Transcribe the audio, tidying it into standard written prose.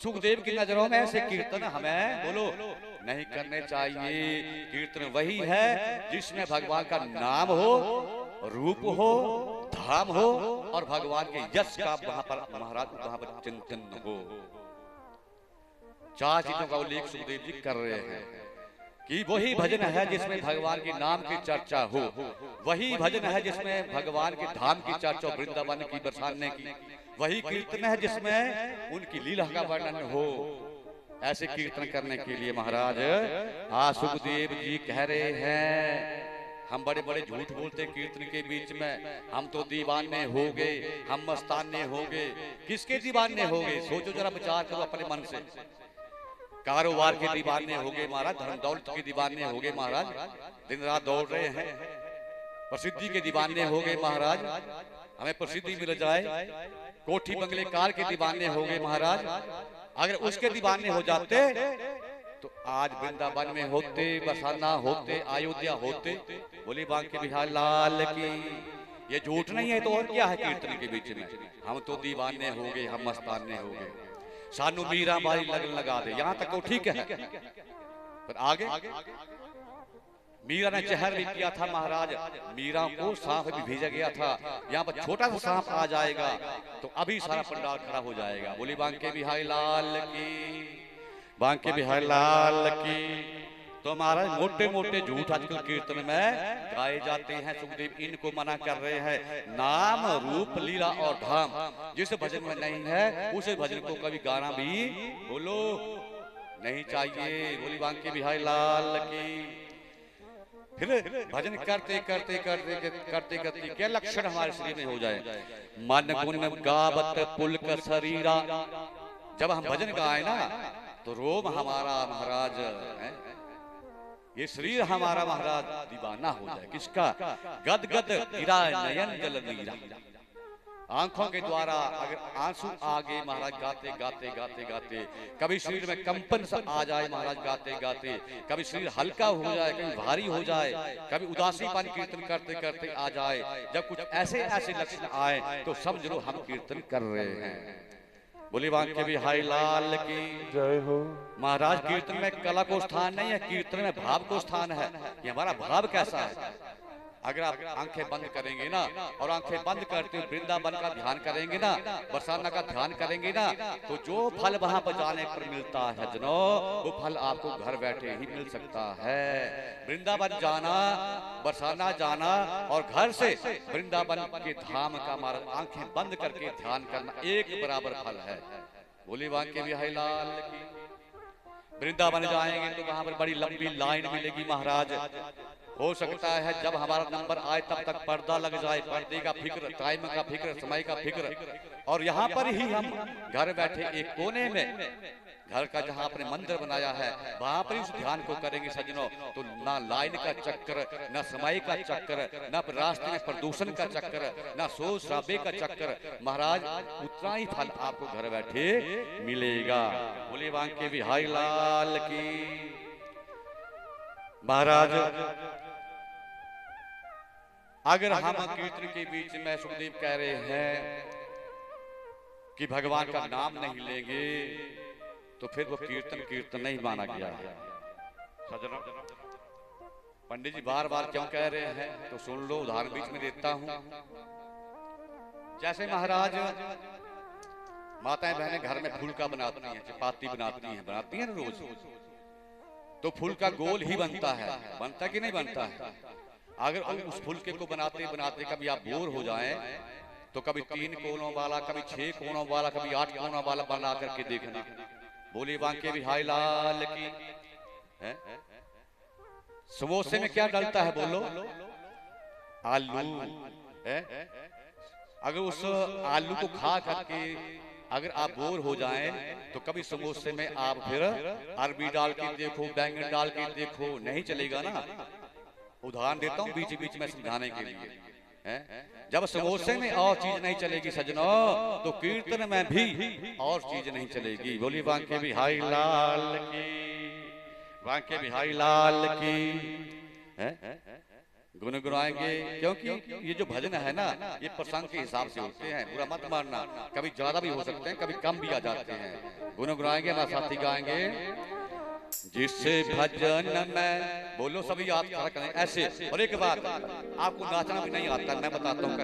सुखदेव की नजरों में ऐसे कीर्तन हमें बोलो नहीं करने चाहिए। कीर्तन वही है जिसमें भगवान का नाम हो, रूप हो, धाम हो और भगवान के यश का वहां पर महाराज वहां पर चिंतन हो। चार चीजों का उल्लेख सुखदेव जी कर रहे हैं कि वही भजन है जिसमें भगवान के नाम की चर्चा हो, वही भजन है जिसमें भगवान के धाम की चर्चा, वृंदावन की बरसाने की, वही कीर्तन है जिसमें उनकी लीला का वर्णन हो। ऐसे कीर्तन करने के लिए महाराज आज सुखदेव जी कह रहे हैं हम बड़े बड़े झूठ बोलते कीर्तन के बीच में, हम तो दीवाने हो गए, हम मस्ताने हो गए। किसके दीवाने हो गए? सोचो जरा, विचार करो अपने मन से। कारोबार के दीवाने हो गए महाराज, धन दौलत के दीवाने हो गए महाराज, दिन रात दौड़ रहे हैं। प्रसिद्धि के दीवाने हो गए महाराज, हमें प्रसिद्धि मिल जाए। कोठी बंगले कार के दीवाने हो गए महाराज। अगर उसके दीवाने हो जाते तो आज वृंदावन में होते, बरसाना होते, अयोध्या होते। बोली बांके बिहारी लाल की। ये झूठ नहीं है तो और क्या है कीर्तन के बीच में? हम तो दीवाने हो गए, हम मस्ताने हो गए, सानू मीरा बारी लगन लगा दे, यहां तक तो ठीक है। पर आगे मीरा ने जहर भी किया था महाराज, मीरा को सांप भी भेजा गया था। यहाँ पर छोटा सा सांप आ जाएगा तो अभी सारा पंडाल खड़ा हो जाएगा। बोली बांके बिहारी लाल की, बांके बिहारी लाल की। तो महाराज मोटे मोटे झूठ आजकल कीर्तन में गाए जाते हैं। सुखदेव इनको मना कर रहे हैं। नाम, रूप, लीला और धाम जिस भजन में नहीं है उस भजन को कभी गाना भी बोलो नहीं चाहिए। बोली बांके बिहारी लाल की। फिर भजन करते करते करते करते करते क्या लक्षण हमारे शरीर में हो जाए? मन गुण गावत पुलक शरीरा। जब हम भजन गाए ना तो रोम हमारा महाराज है, ये शरीर हमारा महाराज दीवाना हो जाए। किसका? गद गद गिरा नयन जल नीरा। आंखों के द्वारा अगर आंसू आ गए महाराज गाते गाते गाते गाते, कभी शरीर में कंपन सा आ जाए महाराज गाते गाते, कभी शरीर हल्का हो जाए, कभी भारी हो जाए, कभी उदासीपन कीर्तन करते करते आ जाए, जब कुछ ऐसे ऐसे लक्षण आए तो समझ लो हम कीर्तन कर रहे हैं। बोली बांके बिहारी लाल की जय हो। महाराज कीर्तन में कला को स्थान नहीं है, कीर्तन में भाव को स्थान है। ये हमारा भाव कैसा है? अगर आप आंखें बंद करेंगे ना और आंखें बंद करते हुए वृंदावन का ध्यान करेंगे ना, बरसाना का ध्यान करेंगे ना, तो जो फल वहां पर जाने पर मिलता है जनो, वो फल आपको घर बैठे ही मिल सकता है। वृंदावन जाना, बरसाना जाना और घर से वृंदावन के धाम का हमारा आंखें बंद करके ध्यान करना एक बराबर फल है। बोली बांके बिहारी लाल की। वृंदावन जाएंगे तो वहां पर बड़ी लंबी लाइन मिलेगी महाराज। हो सकता है जब हमारा नंबर आए तब तक पर्दा लग जाए, पर्दे का फिक्र, टाइम का फिक्र, समय का फिक्र। और यहाँ पर ही हम घर बैठे एक कोने में घर का जहाँ अपने मंदिर बनाया है वहां पर उस ध्यान को करेंगे सज्जनों, तो ना लाइन का चक्कर, ना समय का चक्कर, ना रास्ते में प्रदूषण का चक्कर, ना शोर शराबे का चक्कर। महाराज उतना ही फल आपको घर बैठे मिलेगा। बोले बांके बिहारी लाल की। महाराज अगर हम कीर्तन के बीच में सुखदेव कह रहे हैं कि भगवान का नाम नहीं लेंगे तो फिर वो कीर्तन कीर्तन नहीं माना गया है। सज्जनों, पंडित जी बार बार क्यों कह रहे हैं तो सुन लो, उदाहरण बीच में देता हूं। जैसे महाराज माताएं बहनें घर में फूल का बनाती हैं, चपाती बनाती हैं ना रोज, तो फूल का गोल ही बनता है, बनता कि नहीं बनता है? अगर उस फुलके को बनाते बनाते कभी आप बोर हो जाएं तो कभी 3 कोनों वाला, कभी 6 कोनों वाला, कभी 8 कोनों वाला बना करके देखना। बोली बांके बिहारी लाल की। समोसे में क्या डलता है बोलो? आलू है। अगर उस आलू को खा करके अगर आप बोर हो जाएं तो कभी समोसे में आप फिर अरबी डाल के देखो, बैंगन डाल के देखो, नहीं चलेगा ना। उदाहरण देता हूँ बीच बीच में समझाने के लिए। जब समोसे में और चीज नहीं चलेगी सजनों तो कीर्तन में भी और चीज नहीं चलेगी। बोली बांके बिहारी लाल की, बांके बिहारी लाल की। गुनगुनाएंगे, क्योंकि ये जो भजन है ना, ये प्रसंग के हिसाब से होते हैं, बुरा मत मानना, कभी ज्यादा भी हो सकते हैं, कभी कम भी आ जाते हैं। गुनगुनाएंगे, हमारे साथी गाएंगे। जिससे भजन में बोलो, सभी याद करें ऐसे। और एक बात, आपको नाचना भी नहीं आता, मैं बताता हूँ।